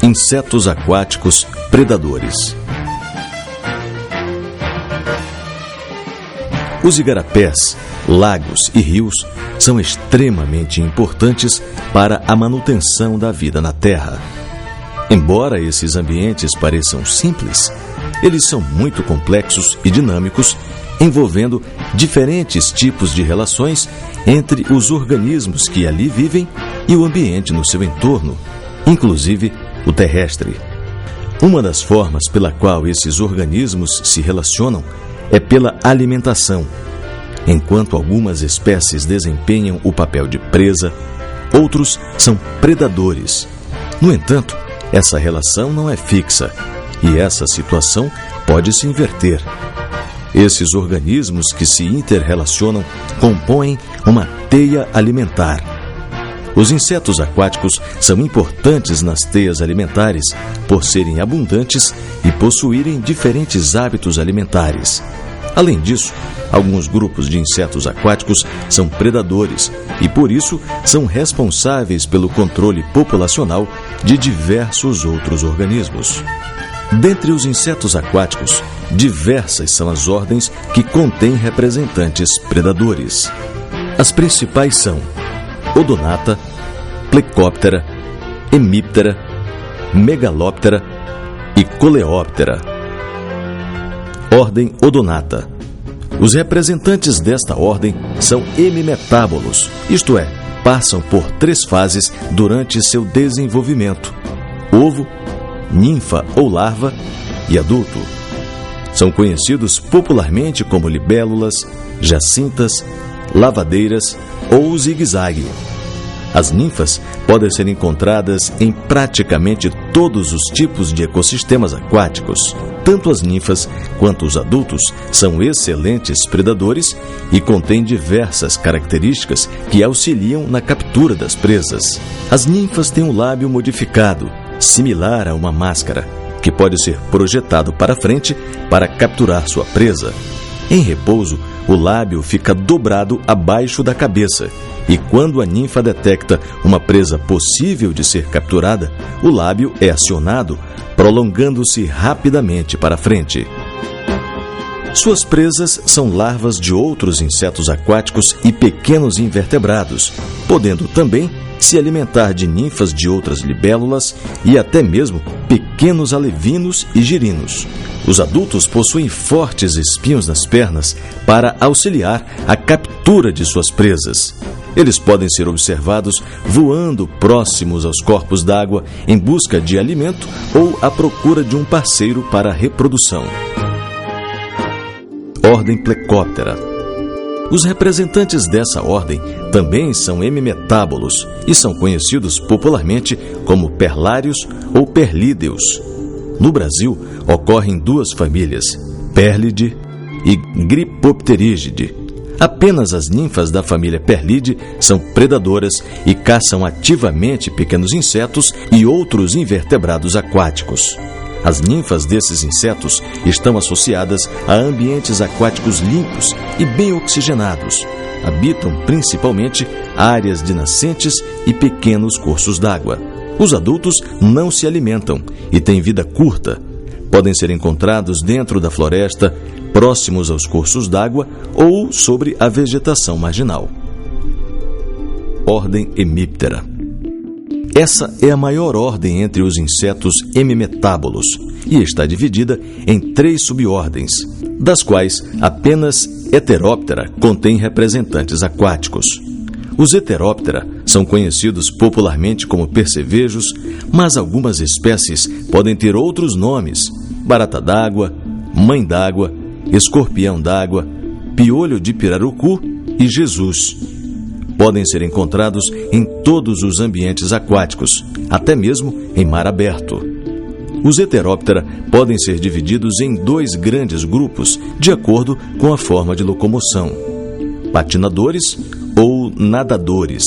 Insetos aquáticos predadores. Os igarapés, lagos e rios são extremamente importantes para a manutenção da vida na Terra. Embora esses ambientes pareçam simples, eles são muito complexos e dinâmicos, envolvendo diferentes tipos de relações entre os organismos que ali vivem e o ambiente no seu entorno, inclusive o terrestre. Uma das formas pela qual esses organismos se relacionam é pela alimentação. Enquanto algumas espécies desempenham o papel de presa, outros são predadores. No entanto, essa relação não é fixa e essa situação pode se inverter. Esses organismos que se interrelacionam compõem uma teia alimentar. Os insetos aquáticos são importantes nas teias alimentares por serem abundantes e possuírem diferentes hábitos alimentares. Além disso, alguns grupos de insetos aquáticos são predadores e, por isso, são responsáveis pelo controle populacional de diversos outros organismos. Dentre os insetos aquáticos, diversas são as ordens que contêm representantes predadores. As principais são Odonata, Plecóptera, Hemíptera, Megalóptera e Coleóptera. Ordem Odonata. Os representantes desta ordem são hemimetábolos, isto é, passam por 3 fases durante seu desenvolvimento: ovo, ninfa ou larva e adulto. São conhecidos popularmente como libélulas, jacintas, lavadeiras ou zigue-zague. As ninfas podem ser encontradas em praticamente todos os tipos de ecossistemas aquáticos. Tanto as ninfas quanto os adultos são excelentes predadores e contêm diversas características que auxiliam na captura das presas. As ninfas têm um lábio modificado, similar a uma máscara, que pode ser projetado para frente para capturar sua presa. Em repouso, o lábio fica dobrado abaixo da cabeça e quando a ninfa detecta uma presa possível de ser capturada, o lábio é acionado, prolongando-se rapidamente para frente. Suas presas são larvas de outros insetos aquáticos e pequenos invertebrados, podendo também se alimentar de ninfas de outras libélulas e até mesmo pequenos alevinos e girinos. Os adultos possuem fortes espinhos nas pernas para auxiliar a captura de suas presas. Eles podem ser observados voando próximos aos corpos d'água em busca de alimento ou à procura de um parceiro para a reprodução. Ordem Plecóptera. Os representantes dessa ordem também são hemimetábolos e são conhecidos popularmente como perlários ou perlídeos. No Brasil, ocorrem 2 famílias, Perlide e Gripopterígide. Apenas as ninfas da família Perlide são predadoras e caçam ativamente pequenos insetos e outros invertebrados aquáticos. As ninfas desses insetos estão associadas a ambientes aquáticos limpos e bem oxigenados. Habitam principalmente áreas de nascentes e pequenos cursos d'água. Os adultos não se alimentam e têm vida curta. Podem ser encontrados dentro da floresta, próximos aos cursos d'água ou sobre a vegetação marginal. Ordem Hemíptera. Essa é a maior ordem entre os insetos hemimetábolos e está dividida em 3 subordens, das quais apenas Heteróptera contém representantes aquáticos. Os Heteróptera são conhecidos popularmente como percevejos, mas algumas espécies podem ter outros nomes: barata d'água, mãe d'água, escorpião d'água, piolho de pirarucu e Jesus. Podem ser encontrados em todos os ambientes aquáticos, até mesmo em mar aberto. Os Heteróptera podem ser divididos em 2 grandes grupos, de acordo com a forma de locomoção: patinadores ou nadadores.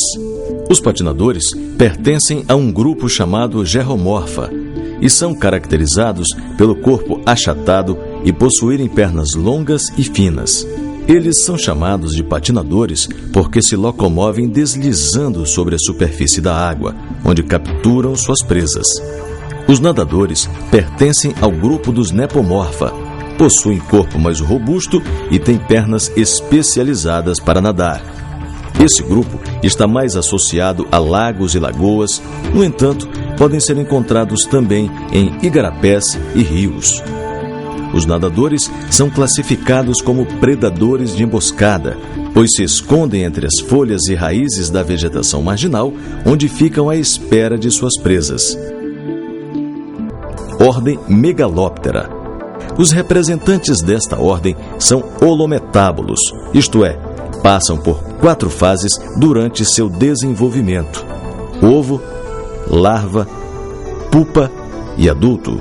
Os patinadores pertencem a um grupo chamado Geromorpha e são caracterizados pelo corpo achatado e possuírem pernas longas e finas. Eles são chamados de patinadores porque se locomovem deslizando sobre a superfície da água, onde capturam suas presas. Os nadadores pertencem ao grupo dos Nepomorpha. Possuem corpo mais robusto e têm pernas especializadas para nadar. Esse grupo está mais associado a lagos e lagoas, no entanto, podem ser encontrados também em igarapés e rios. Os nadadores são classificados como predadores de emboscada, pois se escondem entre as folhas e raízes da vegetação marginal, onde ficam à espera de suas presas. Ordem Megalóptera. Os representantes desta ordem são holometábolos, isto é, passam por 4 fases durante seu desenvolvimento: ovo, larva, pupa e adulto.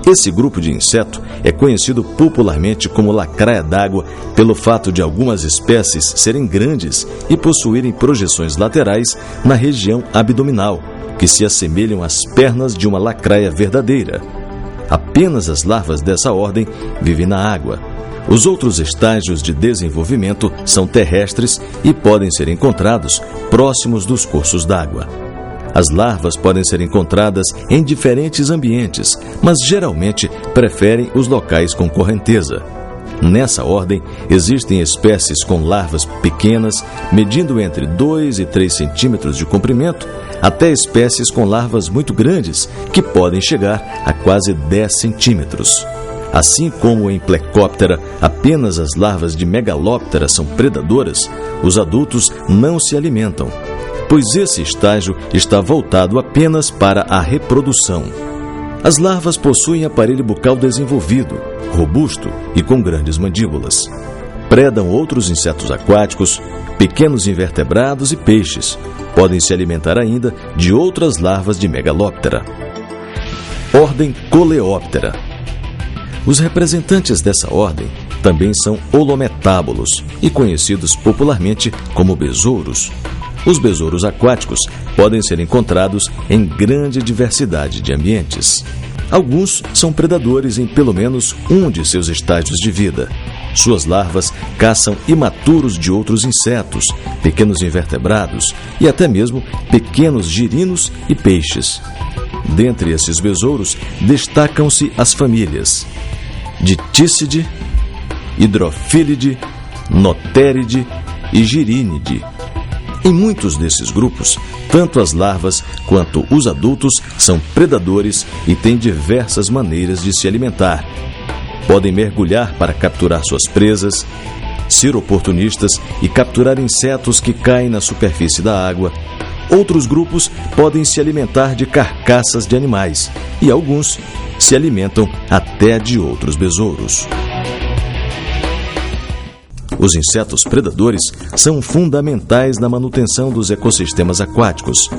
Esse grupo de inseto é conhecido popularmente como lacraia d'água pelo fato de algumas espécies serem grandes e possuírem projeções laterais na região abdominal, que se assemelham às pernas de uma lacraia verdadeira. Apenas as larvas dessa ordem vivem na água. Os outros estágios de desenvolvimento são terrestres e podem ser encontrados próximos dos cursos d'água. As larvas podem ser encontradas em diferentes ambientes, mas geralmente preferem os locais com correnteza. Nessa ordem, existem espécies com larvas pequenas, medindo entre 2 e 3 centímetros de comprimento, até espécies com larvas muito grandes, que podem chegar a quase 10 centímetros. Assim como em Plecóptera, apenas as larvas de Megalóptera são predadoras, os adultos não se alimentam, pois esse estágio está voltado apenas para a reprodução. As larvas possuem aparelho bucal desenvolvido, robusto e com grandes mandíbulas. Predam outros insetos aquáticos, pequenos invertebrados e peixes. Podem se alimentar ainda de outras larvas de Megalóptera. Ordem Coleóptera. Os representantes dessa ordem também são holometábolos e conhecidos popularmente como besouros. Os besouros aquáticos podem ser encontrados em grande diversidade de ambientes. Alguns são predadores em pelo menos um de seus estágios de vida. Suas larvas caçam imaturos de outros insetos, pequenos invertebrados e até mesmo pequenos girinos e peixes. Dentre esses besouros, destacam-se as famílias Ditícide, Hidrofílide, Notéride e Girínide. Em muitos desses grupos, tanto as larvas quanto os adultos são predadores e têm diversas maneiras de se alimentar. Podem mergulhar para capturar suas presas, ser oportunistas e capturar insetos que caem na superfície da água. Outros grupos podem se alimentar de carcaças de animais e alguns se alimentam até de outros besouros. Os insetos predadores são fundamentais na manutenção dos ecossistemas aquáticos,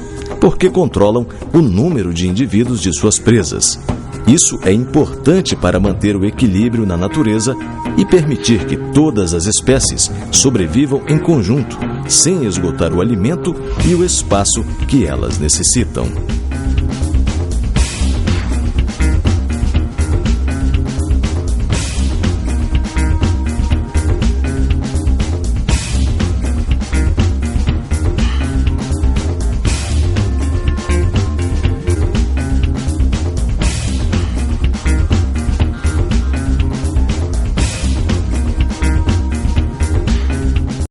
porque controlam o número de indivíduos de suas presas. Isso é importante para manter o equilíbrio na natureza e permitir que todas as espécies sobrevivam em conjunto, sem esgotar o alimento e o espaço que elas necessitam.